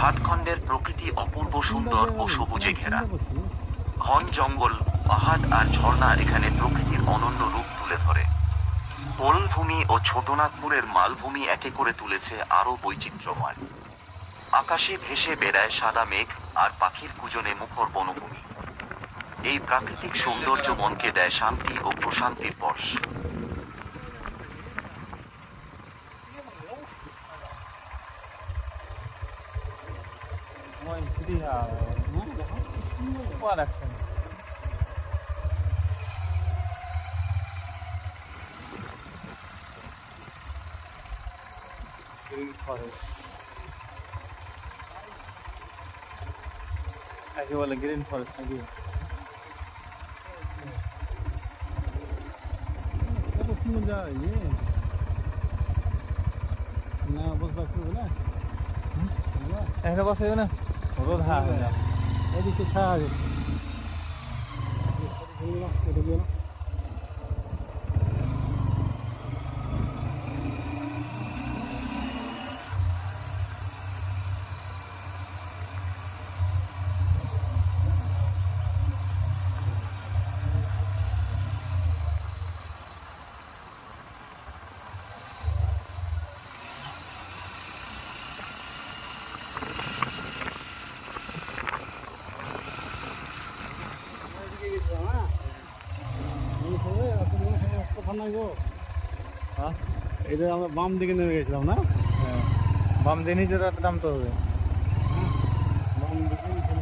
ঝাড়খণ্ডের প্রকৃতি অপূর্ব সুন্দর ও সবুজে ঘেরা। ঘন জঙ্গল, পাহাড় আর ঝর্ণা এখানে প্রকৃতির অনন্য রূপ তুলে ধরে। পলভূমি ও ছোটনাগপুরের মালভূমি একে করে তুলেছে আরও বৈচিত্র্যময়। আকাশে ভেসে বেড়ায় সাদা মেঘ আর পাখির কুজনে মুখর বনভূমি। এই প্রাকৃতিক সৌন্দর্য মনকে দেয় শান্তি ও প্রশান্তির পরশ। একে বলে গ্রিন ফরেস্ট নাকি? এখানে বসে না রোদ হা হয়ে যাবে এদিকে সাহায্য এটা আমরা বাম দিকে নেমে গেছিলাম না? হ্যাঁ, বাম দিয়ে নিচে নামতে হবে। বাম দিকে নিচে